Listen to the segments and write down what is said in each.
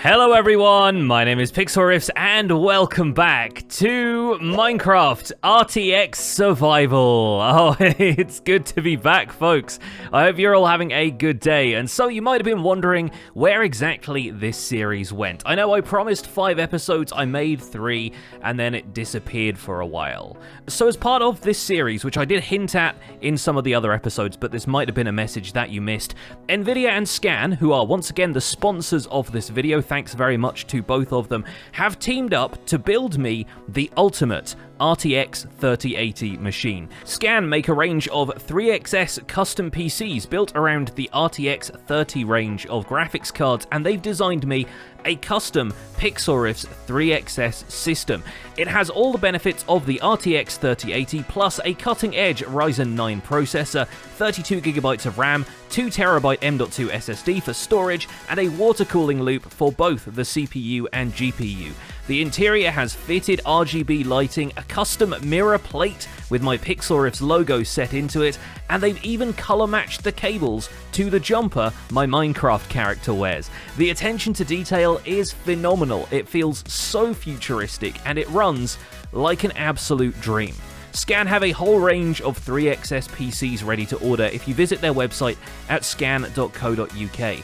Hello everyone, my name is Pixlriffs and welcome back to Minecraft RTX Survival. Oh, it's good to be back, folks. I hope you're all having a good day. And so you might have been wondering where exactly this series went. I know I promised 5 episodes, I made 3, and then it disappeared for a while. So as part of this series, which I did hint at in some of the other episodes, but this might have been a message that you missed, NVIDIA and Scan, who are once again the sponsors of this video, thanks very much to both of them, have teamed up to build me the ultimate RTX 3080 machine. Scan make a range of 3XS custom PCs built around the RTX 30 range of graphics cards, and they've designed me a custom Pixlriffs 3XS system. It has all the benefits of the RTX 3080 plus a cutting-edge Ryzen 9 processor, 32GB of RAM, 2TB M.2 SSD for storage, and a water cooling loop for both the CPU and GPU. The interior has fitted RGB lighting, a custom mirror plate with my Pixlriffs logo set into it, and they've even color matched the cables to the jumper my Minecraft character wears. The attention to detail is phenomenal. It feels so futuristic and it runs like an absolute dream. Scan have a whole range of 3XS PCs ready to order if you visit their website at scan.co.uk.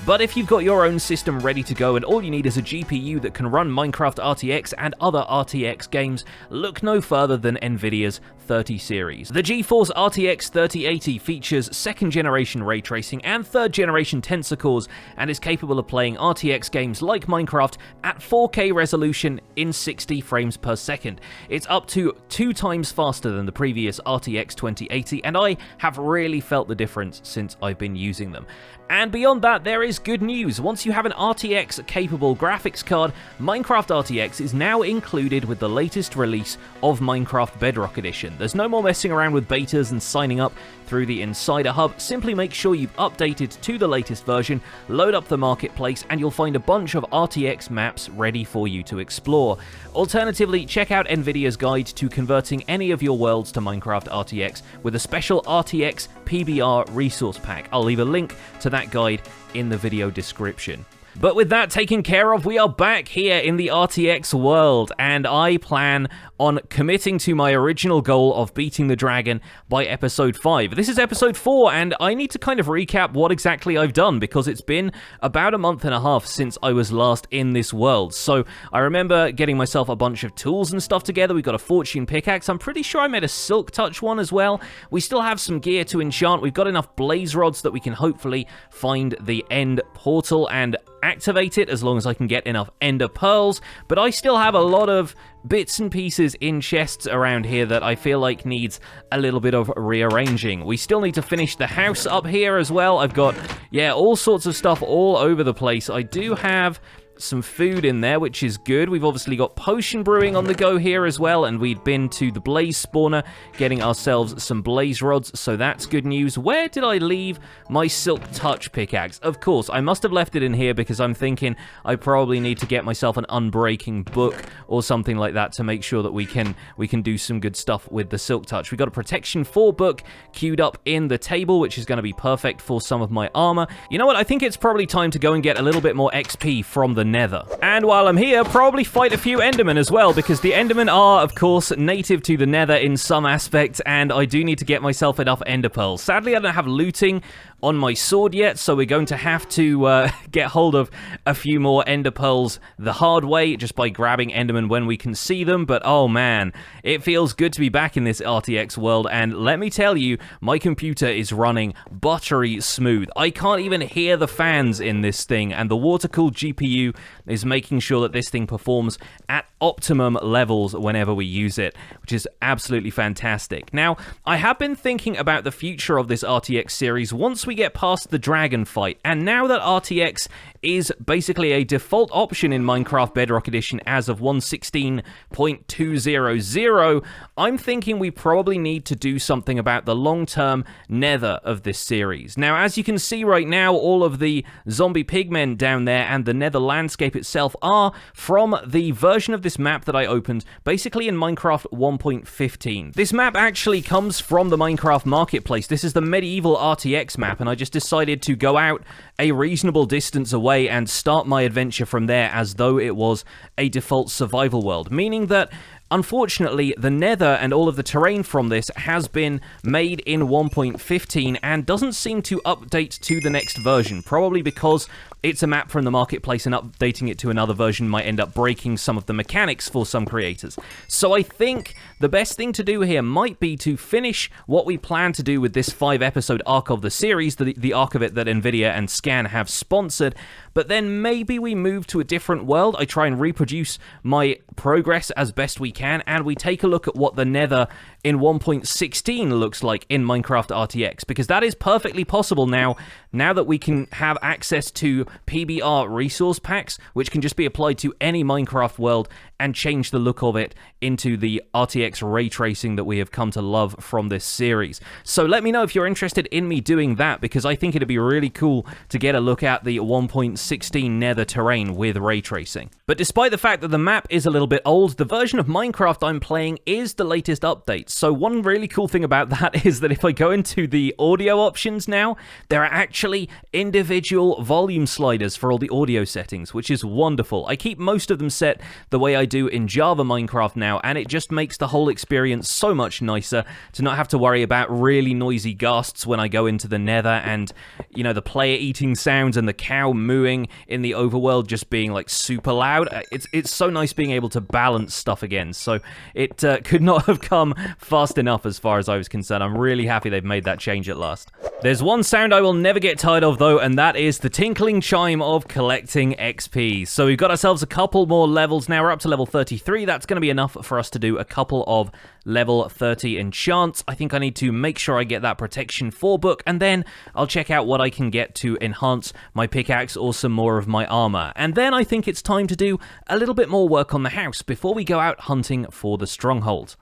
But if you've got your own system ready to go and all you need is a GPU that can run Minecraft RTX and other RTX games, look no further than NVIDIA's 30 series. The GeForce RTX 3080 features 2nd generation ray tracing and 3rd generation tensor cores and is capable of playing RTX games like Minecraft at 4K resolution in 60 frames per second. It's up to 2 times faster than the previous RTX 2080, and I have really felt the difference since I've been using them. And beyond that, there is good news. Once you have an RTX-capable graphics card, Minecraft RTX is now included with the latest release of Minecraft Bedrock Edition. There's no more messing around with betas and signing up through the Insider Hub. Simply make sure you've updated to the latest version, load up the marketplace, and you'll find a bunch of RTX maps ready for you to explore. Alternatively, check out NVIDIA's guide to converting any of your worlds to Minecraft RTX with a special RTX PBR resource pack. I'll leave a link to that guide in the video description. But with that taken care of, we are back here in the RTX world, and I plan on committing to my original goal of beating the dragon by episode 5. This is episode 4, and I need to kind of recap what exactly I've done, because it's been about a month and a half since I was last in this world. So I remember getting myself a bunch of tools and stuff together. We got a fortune pickaxe. I'm pretty sure I made a silk touch one as well. We still have some gear to enchant. We've got enough blaze rods that we can hopefully find the end portal and activate it, as long as I can get enough ender pearls. But I still have a lot of bits and pieces in chests around here that I feel like needs a little bit of rearranging. We still need to finish the house up here as well. I've got, all sorts of stuff all over the place. I do have some food in there, which is good. We've obviously got potion brewing on the go here as well, and we'd been to the blaze spawner getting ourselves some blaze rods, so that's good news. Where did I leave my silk touch pickaxe? Of course, I must have left it in here because I'm thinking I probably need to get myself an unbreaking book or something like that to make sure that we can do some good stuff with the silk touch. We got a protection 4 book queued up in the table, which is going to be perfect for some of my armor. You know what? I think it's probably time to go and get a little bit more XP from the Nether. And while I'm here, probably fight a few Endermen as well, because the Endermen are, of course, native to the Nether in some aspects, and I do need to get myself enough ender pearls. Sadly, I don't have looting on my sword yet, so we're going to have to get hold of a few more ender pearls the hard way, just by grabbing Endermen when we can see them. But oh man, it feels good to be back in this RTX world, and let me tell you, my computer is running buttery smooth. I can't even hear the fans in this thing, and the water-cooled GPU is making sure that this thing performs at optimum levels whenever we use it, which is absolutely fantastic. Now, I have been thinking about the future of this RTX series once we get past the dragon fight, and now that RTX is basically a default option in Minecraft Bedrock Edition as of 1.16 1.200, I'm thinking we probably need to do something about the long-term nether of this series. Now, as you can see right now, all of the zombie pigmen down there and the nether landscape itself are from the version of this map that I opened basically in Minecraft 1.15. This map actually comes from the Minecraft marketplace. This is the medieval RTX map, and I just decided to go out a reasonable distance away and start my adventure from there as though it was a default survival world, meaning that unfortunately, the nether and all of the terrain from this has been made in 1.15 and doesn't seem to update to the next version, probably because it's a map from the marketplace and updating it to another version might end up breaking some of the mechanics for some creators. So I think the best thing to do here might be to finish what we plan to do with this 5-episode arc of the series, the arc of it that NVIDIA and Scan have sponsored, but then maybe we move to a different world. I try and reproduce my progress as best we can, and we take a look at what the nether in 1.16 looks like in Minecraft RTX, because that is perfectly possible now that we can have access to PBR resource packs, which can just be applied to any Minecraft world and change the look of it into the RTX ray tracing that we have come to love from this series. So let me know if you're interested in me doing that, because I think it'd be really cool to get a look at the 1.16 nether terrain with ray tracing. But despite the fact that the map is a little bit old, the version of Minecraft I'm playing is the latest update. So one really cool thing about that is that if I go into the audio options now, there are actually individual volume sliders for all the audio settings, which is wonderful. I keep most of them set the way I do in Java Minecraft now, and it just makes the whole experience so much nicer to not have to worry about really noisy ghasts when I go into the nether, and, you know, the player eating sounds and the cow mooing in the overworld just being like super loud. It's so nice being able to balance stuff again. So it could not have come fast enough as far as I was concerned. I'm really happy they've made that change at last. There's one sound I will never get tired of though, and that is the tinkling chime of collecting XP. So we've got ourselves a couple more levels now. We're up to level 33. That's going to be enough for us to do a couple of level 30 enchants. I think I need to make sure I get that protection 4 book, and then I'll check out what I can get to enhance my pickaxe or some more of my armor. And then I think it's time to do a little bit more work on the house before we go out hunting for the stronghold.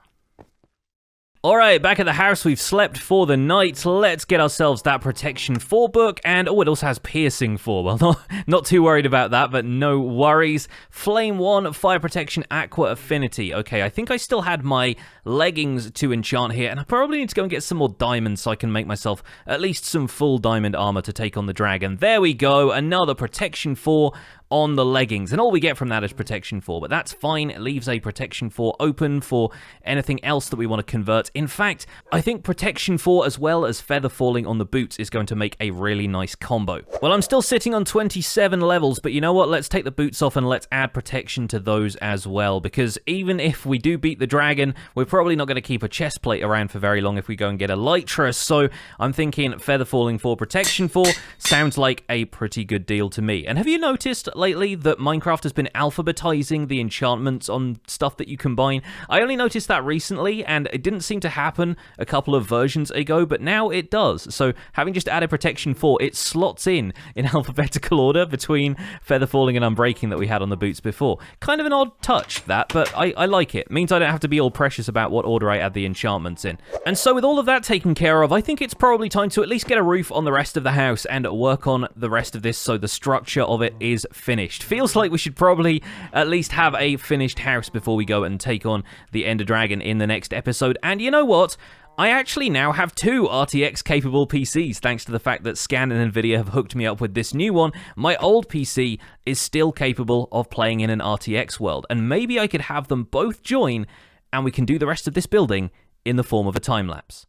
Alright, back at the house, we've slept for the night. Let's get ourselves that Protection 4 book, and oh, it also has Piercing 4. Well, not too worried about that, but no worries. Flame 1, Fire Protection, Aqua Affinity. Okay, I think I still had my leggings to enchant here, and I probably need to go and get some more diamonds so I can make myself at least some full diamond armor to take on the dragon. There we go, another Protection 4 on the leggings, and all we get from that is Protection 4, but that's fine. It leaves a Protection 4 open for anything else that we want to convert. In fact, I think Protection 4 as well as Feather Falling on the boots is going to make a really nice combo. Well, I'm still sitting on 27 levels, but you know what? Let's take the boots off and let's add protection to those as well, because even if we do beat the dragon, we're probably not going to keep a chest plate around for very long if we go and get a Elytra, so I'm thinking Feather Falling 4, Protection 4 sounds like a pretty good deal to me. And have you noticed lately that Minecraft has been alphabetizing the enchantments on stuff that you combine? I only noticed that recently, and it didn't seem to happen a couple of versions ago, but now it does. So having just added Protection 4, it slots in alphabetical order between Feather Falling and Unbreaking that we had on the boots before. Kind of an odd touch, that, but I like it. Means I don't have to be all precious about what order I add the enchantments in. And so with all of that taken care of, I think it's probably time to at least get a roof on the rest of the house and work on the rest of this so the structure of it is finished. Feels like we should probably at least have a finished house before we go and take on the Ender Dragon in the next episode. And you know what? I actually now have 2 RTX capable PCs thanks to the fact that Scan and NVIDIA have hooked me up with this new one. My old PC is still capable of playing in an RTX world, and maybe I could have them both join and we can do the rest of this building in the form of a time lapse.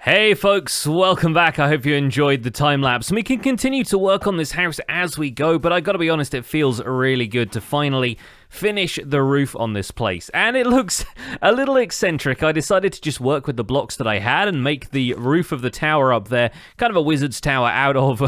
Hey folks, welcome back. I hope you enjoyed the time lapse. And we can continue to work on this house as we go, but I gotta be honest, it feels really good to finally finish the roof on this place. And it looks a little eccentric. I decided to just work with the blocks that I had and make the roof of the tower up there kind of a wizard's tower out of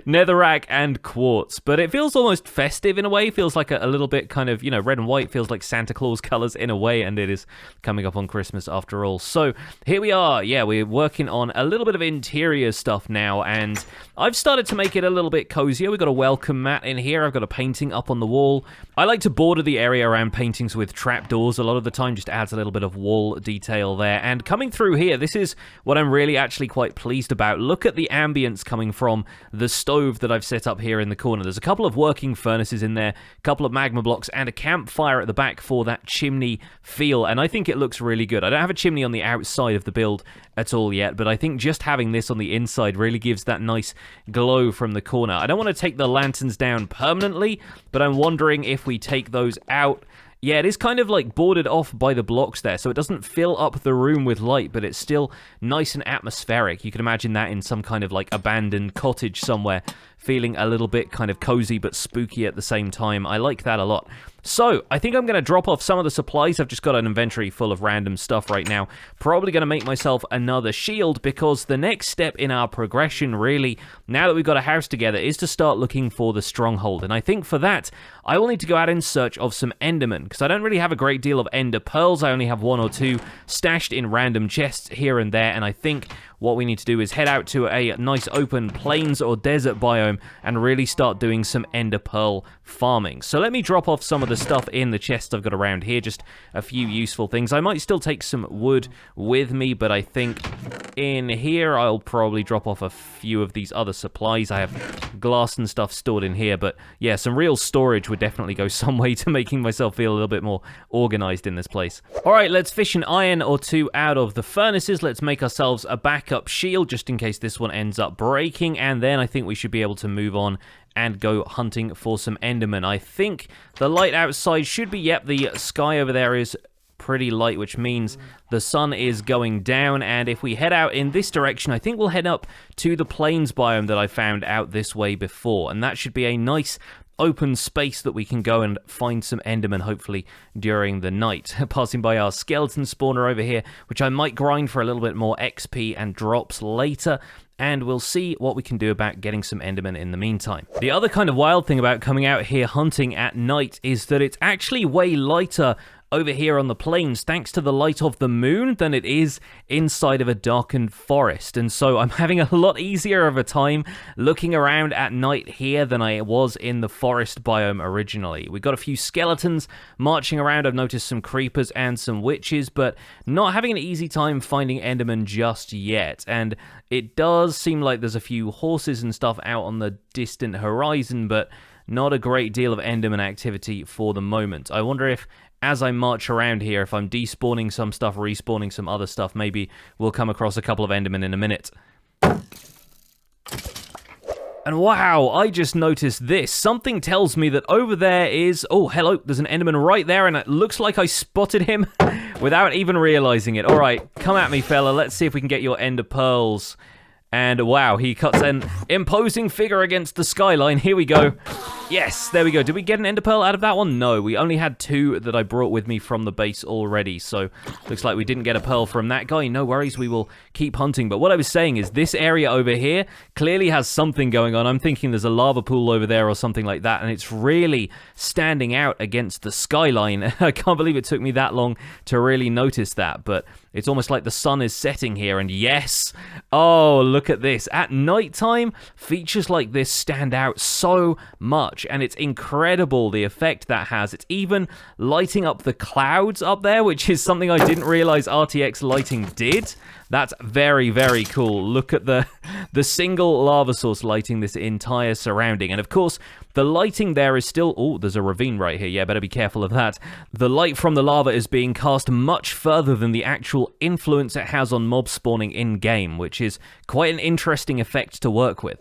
netherrack and quartz. But it feels almost festive in a way. It feels like a little bit kind of, you know, red and white. Feels like Santa Claus colors in a way, and it is coming up on Christmas after all. So here we are. Yeah, we're working on a little bit of interior stuff now, and I've started to make it a little bit cozier. We've got a welcome mat in here. I've got a painting up on the wall. I like to border the area around paintings with trapdoors a lot of the time, just adds a little bit of wall detail there. And coming through here, this is what I'm really actually quite pleased about. Look at the ambience coming from the stove that I've set up here in the corner. There's a couple of working furnaces in there, a couple of magma blocks, and a campfire at the back for that chimney feel, and I think it looks really good. I don't have a chimney on the outside of the build at all yet, but I think just having this on the inside really gives that nice glow from the corner. I don't want to take the lanterns down permanently, but I'm wondering if we take those out. Yeah, it is kind of like boarded off by the blocks there, so it doesn't fill up the room with light, but it's still nice and atmospheric. You can imagine that in some kind of like abandoned cottage somewhere, feeling a little bit kind of cozy but spooky at the same time. I like that a lot. So, I think I'm going to drop off some of the supplies. I've just got an inventory full of random stuff right now. Probably going to make myself another shield, because the next step in our progression, really, now that we've got a house together, is to start looking for the stronghold. And I think for that, I will need to go out in search of some Endermen, because I don't really have a great deal of Ender Pearls. I only have one or two stashed in random chests here and there, and I think what we need to do is head out to a nice open plains or desert biome and really start doing some Ender Pearl farming. So let me drop off some of the stuff in the chests I've got around here, just a few useful things. I might still take some wood with me, but I think in here I'll probably drop off a few of these other supplies. I have glass and stuff stored in here, but yeah, some real storage would definitely go some way to making myself feel a little bit more organized in this place. Alright, let's fish an iron or two out of the furnaces. Let's make ourselves a backup shield just in case this one ends up breaking, and then I think we should be able to move on and go hunting for some Endermen. I think the light outside should be, yep, the sky over there is pretty light, which means the sun is going down, and if we head out in this direction, I think we'll head up to the plains biome that I found out this way before, and that should be a nice open space that we can go and find some Endermen, hopefully, during the night. Passing by our skeleton spawner over here, which I might grind for a little bit more XP and drops later, and we'll see what we can do about getting some Endermen in the meantime. The other kind of wild thing about coming out here hunting at night is that it's actually way lighter over here on the plains thanks to the light of the moon than it is inside of a darkened forest, and so I'm having a lot easier of a time looking around at night here than I was in the forest biome originally. We've got a few skeletons marching around. I've noticed some creepers and some witches, but not having an easy time finding Endermen just yet, and it does seem like there's a few horses and stuff out on the distant horizon, but not a great deal of Enderman activity for the moment. I wonder if, as I march around here, if I'm despawning some stuff, respawning some other stuff, maybe we'll come across a couple of Endermen in a minute. And wow, I just noticed this. Something tells me that over there is... Oh, hello, there's an Enderman right there, and it looks like I spotted him without even realizing it. All right, come at me, fella. Let's see if we can get your Ender Pearls. And wow, he cuts an imposing figure against the skyline. Here we go. Yes, there we go. Did we get an Ender Pearl out of that one? No, we only had two that I brought with me from the base already, so looks like we didn't get a pearl from that guy. No worries, we will keep hunting. But what I was saying is this area over here clearly has something going on. I'm thinking there's a lava pool over there or something like that, and it's really standing out against the skyline. I can't believe it took me that long to really notice that, but it's almost like the sun is setting here, and yes! Oh, look at this. At nighttime, features like this stand out so much, and it's incredible the effect that has. It's even lighting up the clouds up there, which is something I didn't realize RTX lighting did. That's very, very cool. Look at the single lava source lighting this entire surrounding. And of course, the lighting there is still... Oh, there's a ravine right here. Yeah, better be careful of that. The light from the lava is being cast much further than the actual influence it has on mob spawning in-game, which is quite an interesting effect to work with.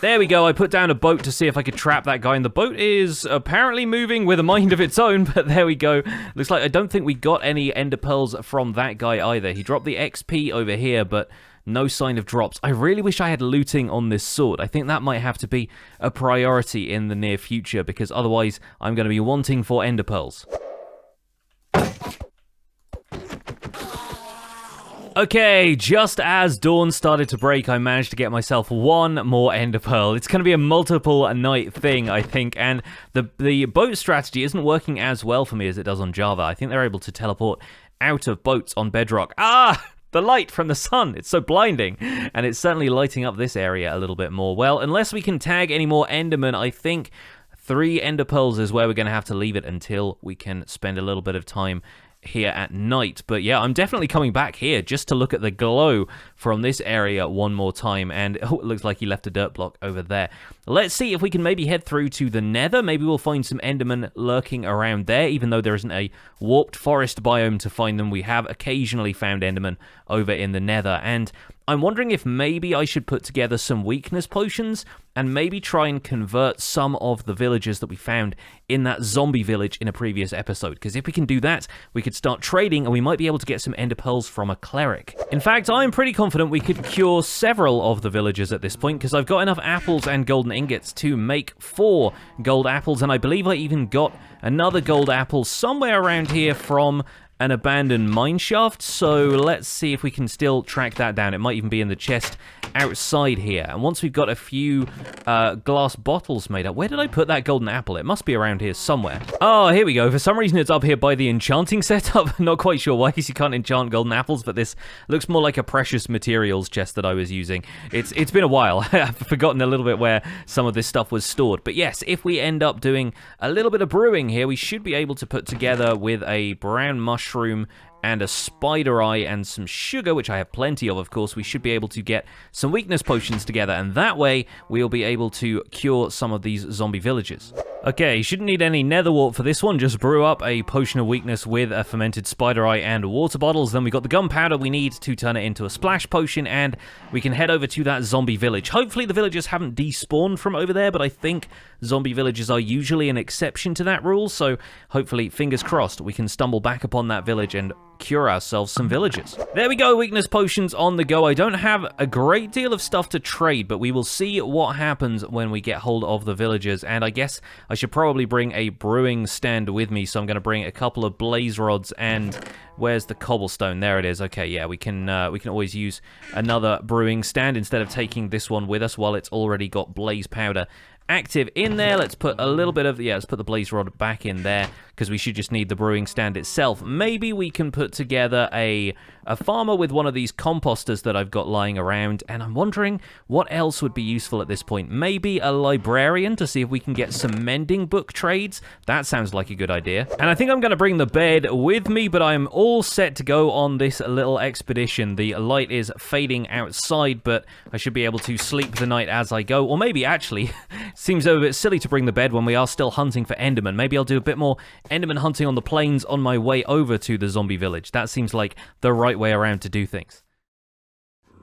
There we go, I put down a boat to see if I could trap that guy, and the boat is apparently moving with a mind of its own, but there we go. Looks like I don't think we got any ender pearls from that guy either. He dropped the XP over here, but no sign of drops. I really wish I had looting on this sword. I think that might have to be a priority in the near future, because otherwise I'm going to be wanting for ender pearls. Okay, just as dawn started to break, I managed to get myself one more ender pearl. It's going to be a multiple night thing, I think, and the boat strategy isn't working as well for me as it does on Java. I think they're able to teleport out of boats on Bedrock. Ah! The light from the sun, it's so blinding, and it's certainly lighting up this area a little bit more. Well, unless we can tag any more Endermen, I think 3 ender pearls is where we're going to have to leave it until we can spend a little bit of time here at night. But yeah, I'm definitely coming back here just to look at the glow from this area one more time, and oh, it looks like he left a dirt block over there. Let's see if we can maybe head through to the nether. Maybe we'll find some Endermen lurking around there, even though there isn't a warped forest biome to find them. We have occasionally found Endermen over in the nether, and I'm wondering if maybe I should put together some weakness potions and maybe try and convert some of the villagers that we found in that zombie village in a previous episode. Because if we can do that, we could start trading and we might be able to get some ender pearls from a cleric. In fact, I'm pretty confident we could cure several of the villagers at this point, because I've got enough apples and golden ingots to make 4 gold apples, and I believe I even got another gold apple somewhere around here from an abandoned mine shaft, so let's see if we can still track that down. It might even be in the chest outside here. And once we've got a few glass bottles made up, where did I put that golden apple? It must be around here somewhere. Oh, here we go. For some reason, it's up here by the enchanting setup. Not quite sure why, because you can't enchant golden apples, but this looks more like a precious materials chest that I was using. It's been a while. I've forgotten a little bit where some of this stuff was stored. But yes, if we end up doing a little bit of brewing here, we should be able to put together with a brown mushroom and a spider eye and some sugar, which I have plenty of course, we should be able to get some weakness potions together, and that way we'll be able to cure some of these zombie villagers. Okay, shouldn't need any nether wart for this one, just brew up a potion of weakness with a fermented spider eye and water bottles, then we got the gunpowder we need to turn it into a splash potion, and we can head over to that zombie village. Hopefully the villagers haven't despawned from over there, but I think zombie villages are usually an exception to that rule, so hopefully, fingers crossed, we can stumble back upon that village and cure ourselves some villagers. There we go, weakness potions on the go. I don't have a great deal of stuff to trade, but we will see what happens when we get hold of the villagers, and I guess I should probably bring a brewing stand with me, so I'm going to bring a couple of blaze rods, and where's the cobblestone? There it is. Okay, yeah, we can always use another brewing stand instead of taking this one with us while it's already got blaze powder active in there. Let's put a little bit of, let's put the blaze rod back in there, because we should just need the brewing stand itself. Maybe we can put together a farmer with one of these composters that I've got lying around, and I'm wondering what else would be useful at this point. Maybe a librarian to see if we can get some mending book trades. That sounds like a good idea. And I think I'm going to bring the bed with me, but I'm all set to go on this little expedition. The light is fading outside, but I should be able to sleep the night as I go. Or maybe, actually, seems a bit silly to bring the bed when we are still hunting for Endermen. Maybe I'll do a bit more Enderman hunting on the plains on my way over to the zombie village. That seems like the right way around to do things.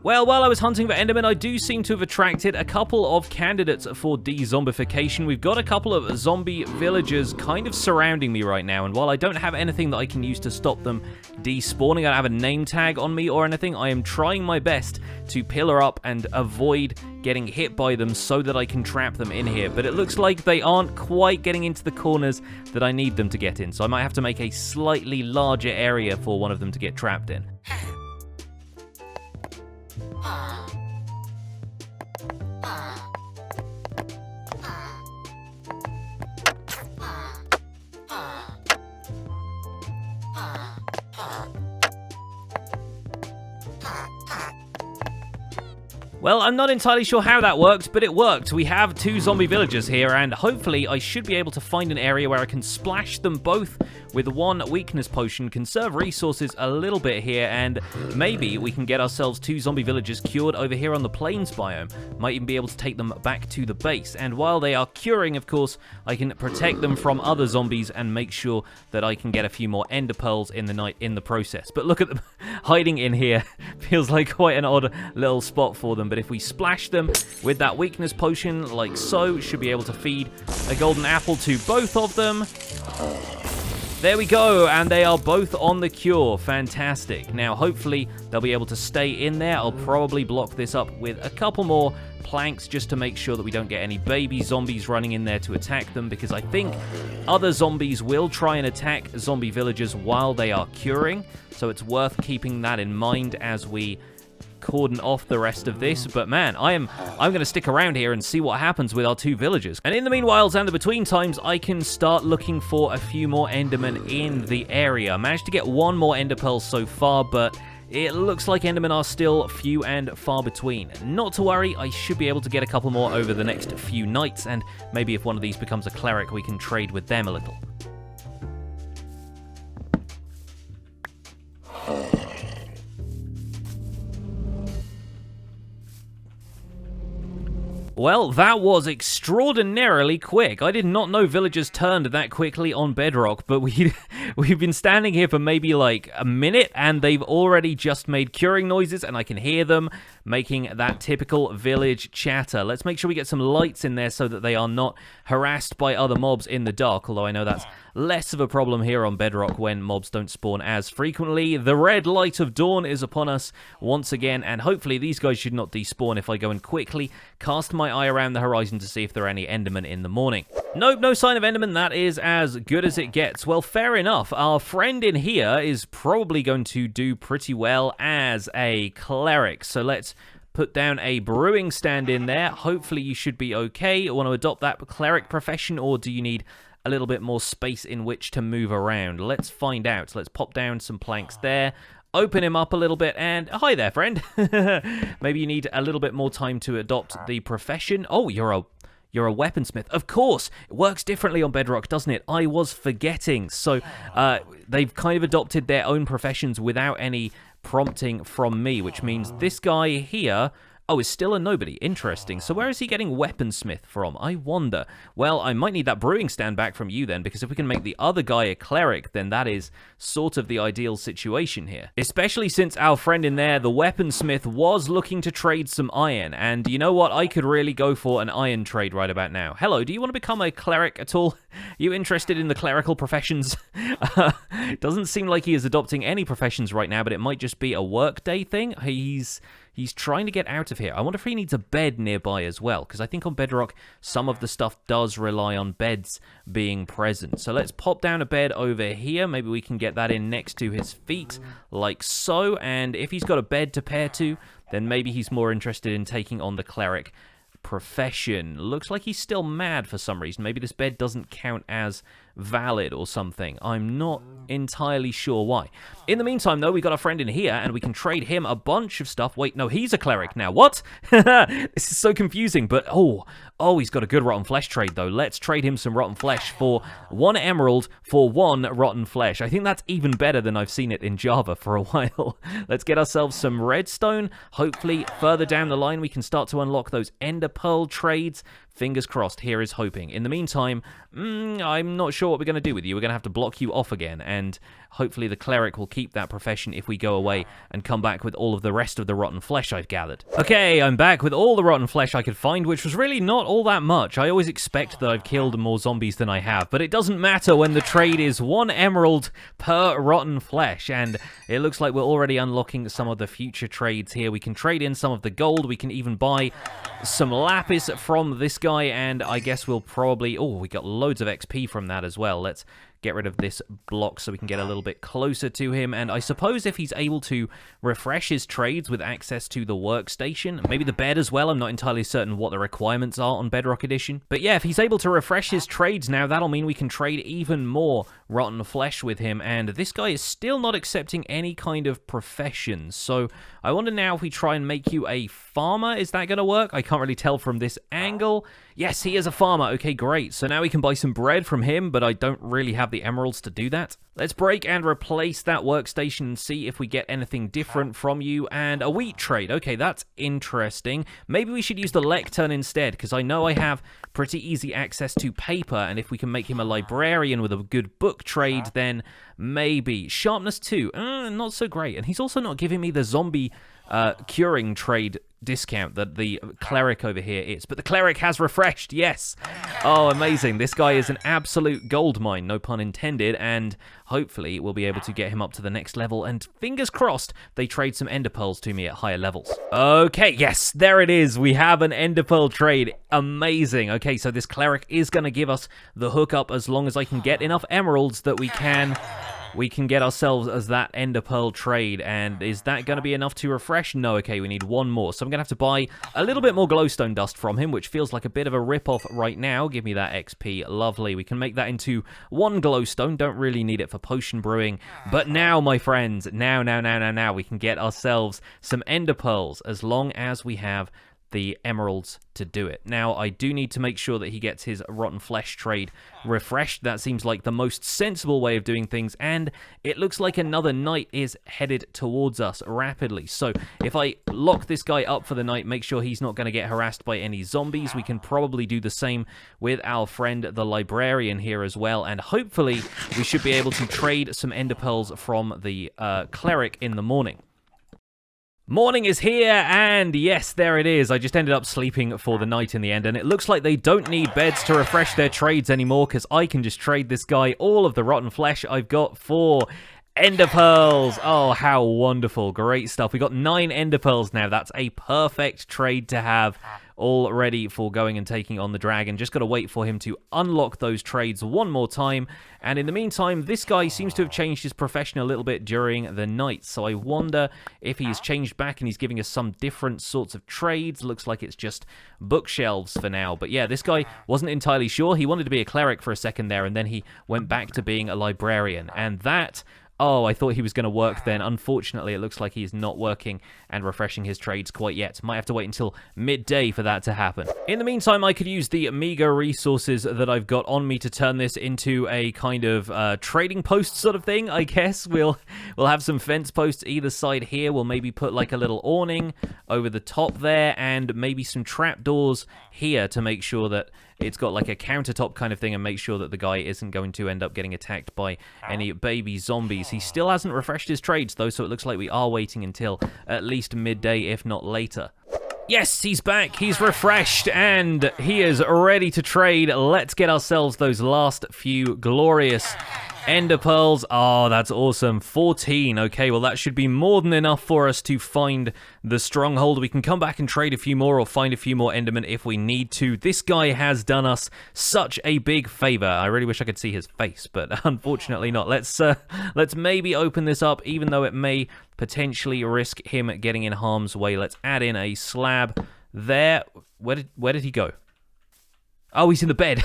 Well, while I was hunting for Endermen, I do seem to have attracted a couple of candidates for de-zombification. We've got a couple of zombie villagers kind of surrounding me right now, and while I don't have anything that I can use to stop them despawning, I don't have a name tag on me or anything, I am trying my best to pillar up and avoid getting hit by them so that I can trap them in here, but it looks like they aren't quite getting into the corners that I need them to get in, so I might have to make a slightly larger area for one of them to get trapped in. Well, I'm not entirely sure how that worked, but it worked. We have 2 zombie villagers here, and hopefully I should be able to find an area where I can splash them both with 1 weakness potion, conserve resources a little bit here, and maybe we can get ourselves 2 zombie villagers cured over here on the plains biome. Might even be able to take them back to the base, and while they are curing, of course, I can protect them from other zombies and make sure that I can get a few more ender pearls in the night in the process. But look at them hiding in here. Feels like quite an odd little spot for them. but if we splash them with that weakness potion, like so, should be able to feed a golden apple to both of them. There we go, and they are both on the cure. Fantastic. Now, hopefully, they'll be able to stay in there. I'll probably block this up with a couple more planks just to make sure that we don't get any baby zombies running in there to attack them, because I think other zombies will try and attack zombie villagers while they are curing, so it's worth keeping that in mind as we cordon off the rest of this. But man, I'm going to stick around here and see what happens with our two villagers. And in the meanwhiles and the between times, I can start looking for a few more Endermen in the area. I managed to get one more Ender Pearl so far, but it looks like Endermen are still few and far between. Not to worry, I should be able to get a couple more over the next few nights, and maybe if one of these becomes a cleric, we can trade with them a little. Well, that was extraordinarily quick. I did not know villagers turned that quickly on Bedrock, but we've been standing here for maybe like a minute, and they've already just made curing noises, and I can hear them making that typical village chatter. Let's make sure we get some lights in there so that they are not harassed by other mobs in the dark, although I know that's less of a problem here on Bedrock when mobs don't spawn as frequently. The red light of dawn is upon us once again, and hopefully these guys should not despawn if I go and quickly cast my eye around the horizon to see if there are any Endermen in the morning. Nope, no sign of Enderman. That is as good as it gets. Well, fair enough. Our friend in here is probably going to do pretty well as a cleric, so let's put down a brewing stand in there. Hopefully you should be okay. Want to adopt that cleric profession, or do you need a little bit more space in which to move around? Let's find out. Let's pop down some planks there, open him up a little bit, and hi there, friend. Maybe you need a little bit more time to adopt the profession. Oh, you're a weaponsmith. Of course, it works differently on Bedrock, doesn't it? I was forgetting. So they've kind of adopted their own professions without any prompting from me, which means this guy here, oh, is still a nobody. Interesting. So where is he getting weaponsmith from? I wonder. Well, I might need that brewing stand back from you then, because if we can make the other guy a cleric, then that is sort of the ideal situation here. Especially since our friend in there, the weaponsmith, was looking to trade some iron. And you know what? I could really go for an iron trade right about now. Hello, do you want to become a cleric at all? Are you interested in the clerical professions? Doesn't seem like he is adopting any professions right now, but it might just be a workday thing. He's trying to get out of here. I wonder if he needs a bed nearby as well, because I think on Bedrock, some of the stuff does rely on beds being present. So let's pop down a bed over here. Maybe we can get that in next to his feet, like so. And if he's got a bed to pair to, then maybe he's more interested in taking on the cleric profession. Looks like he's still mad for some reason. Maybe this bed doesn't count as valid or something. I'm not entirely sure why. In the meantime, though, we got a friend in here, and we can trade him a bunch of stuff. Wait, no, he's a cleric now. What? This is so confusing, but oh, he's got a good rotten flesh trade, though. Let's trade him some rotten flesh for 1 emerald for 1 rotten flesh. I think that's even better than I've seen it in Java for a while. Let's get ourselves some redstone. Hopefully, further down the line, we can start to unlock those ender pearl trades. Fingers crossed, here is hoping. In the meantime, I'm not sure what we're going to do with you. We're going to have to block you off again, and hopefully the cleric will keep that profession if we go away and come back with all of the rest of the rotten flesh I've gathered. Okay, I'm back with all the rotten flesh I could find, which was really not all that much. I always expect that I've killed more zombies than I have, but it doesn't matter when the trade is 1 emerald per rotten flesh, and it looks like we're already unlocking some of the future trades here. We can trade in some of the gold. We can even buy some lapis from this guy, and I guess we'll probably... Oh, we got loads of XP from that as well. Let's get rid of this block so we can get a little bit closer to him, and I suppose if he's able to refresh his trades with access to the workstation, maybe the bed as well. I'm not entirely certain what the requirements are on Bedrock Edition, but yeah, if he's able to refresh his trades now, that'll mean we can trade even more rotten flesh with him, and this guy is still not accepting any kind of profession, so I wonder now if we try and make you a farmer. Is that going to work? I can't really tell from this angle. Yes, he is a farmer. Okay, great. So now we can buy some bread from him, but I don't really have the emeralds to do that. Let's break and replace that workstation and see if we get anything different from you. And a wheat trade. Okay, that's interesting. Maybe we should use the lectern instead, because I know I have pretty easy access to paper, and if we can make him a librarian with a good book trade, then maybe. Sharpness 2. Not so great. And he's also not giving me the zombie curing trade discount that the cleric over here is. But the cleric has refreshed, yes. Oh, amazing. This guy is an absolute gold mine, no pun intended, and hopefully we'll be able to get him up to the next level, and fingers crossed they trade some ender pearls to me at higher levels. Okay, yes, there it is. We have an ender pearl trade. Amazing. Okay, so this cleric is going to give us the hookup as long as I can get enough emeralds that we can get ourselves as that ender pearl trade. And is that going to be enough to refresh? No. Okay, we need one more. So I'm going to have to buy a little bit more glowstone dust from him, which feels like a bit of a rip-off right now. Give me that XP. Lovely. We can make that into one glowstone. Don't really need it for potion brewing. But now, my friends, now, we can get ourselves some ender pearls as long as we have the emeralds to do it. Now, I do need to make sure that he gets his rotten flesh trade refreshed. That seems like the most sensible way of doing things, and it looks like another night is headed towards us rapidly. So if I lock this guy up for the night, make sure he's not going to get harassed by any zombies, we can probably do the same with our friend the librarian here as well, and hopefully we should be able to trade some ender pearls from the cleric in the morning. Morning is here, and yes, there it is. I just ended up sleeping for the night in the end, and it looks like they don't need beds to refresh their trades anymore, because I can just trade this guy all of the rotten flesh I've got for ender pearls. Oh, how wonderful. Great stuff. We got 9 ender pearls now. That's a perfect trade to have, all ready for going and taking on the dragon. Just got to wait for him to unlock those trades one more time. And in the meantime, this guy seems to have changed his profession a little bit during the night. So I wonder if he's changed back and he's giving us some different sorts of trades. Looks like it's just bookshelves for now. But yeah, this guy wasn't entirely sure. He wanted to be a cleric for a second there, and then he went back to being a librarian. And that... oh, I thought he was going to work then. Unfortunately, it looks like he's not working and refreshing his trades quite yet. Might have to wait until midday for that to happen. In the meantime, I could use the meager resources that I've got on me to turn this into a kind of trading post sort of thing, I guess. We'll have some fence posts either side here. We'll maybe put like a little awning over the top there, and maybe some trapdoors here to make sure that it's got like a countertop kind of thing, and make sure that the guy isn't going to end up getting attacked by any baby zombies. He still hasn't refreshed his trades though, so it looks like we are waiting until at least midday, if not later. Yes, he's back, he's refreshed, and he is ready to trade. Let's get ourselves those last few glorious ender pearls. Oh, that's awesome. 14. Okay, well, that should be more than enough for us to find the stronghold. We can come back and trade a few more or find a few more endermen if we need to. This guy has done us such a big favor. I really wish I could see his face, but unfortunately not. Let's maybe open this up, even though it may potentially risk him getting in harm's way. Let's add in a slab there. Where did he go? Oh, he's in the bed.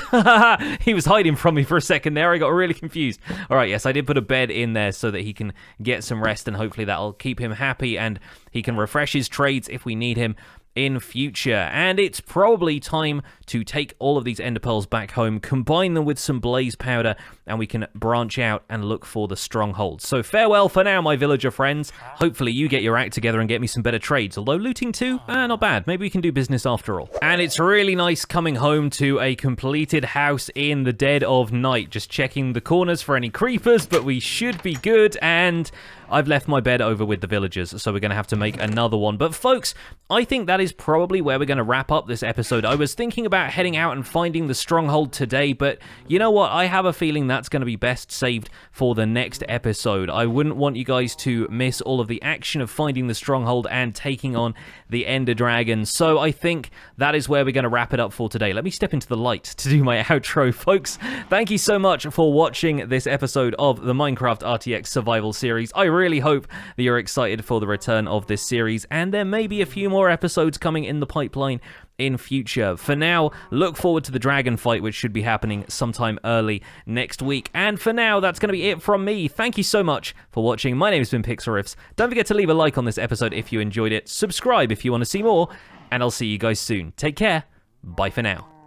He was hiding from me for a second there. I got really confused. All right, yes, I did put a bed in there so that he can get some rest, and hopefully that'll keep him happy, and he can refresh his trades if we need him in future. And it's probably time to take all of these ender pearls back home, combine them with some blaze powder, and we can branch out and look for the stronghold. So farewell for now, my villager friends. Hopefully you get your act together and get me some better trades. Although looting too, not bad. Maybe we can do business after all. And it's really nice coming home to a completed house in the dead of night. Just checking the corners for any creepers, but we should be good. And I've left my bed over with the villagers, so we're going to have to make another one. But folks, I think that is probably where we're going to wrap up this episode. I was thinking about heading out and finding the stronghold today, but you know what? I have a feeling that's going to be best saved for the next episode. I wouldn't want you guys to miss all of the action of finding the stronghold and taking on the ender dragon. So I think that is where we're going to wrap it up for today. Let me step into the light to do my outro, folks. Thank you so much for watching this episode of the Minecraft RTX Survival series. I really hope that you're excited for the return of this series, and there may be a few more episodes coming in the pipeline in future. For now, look forward to the dragon fight, which should be happening sometime early next week. And for now, that's going to be it from me. Thank you so much for watching. My name has been Pixlriffs. Don't forget to leave a like on this episode if you enjoyed it. Subscribe if you want to see more, and I'll see you guys soon. Take care. Bye for now.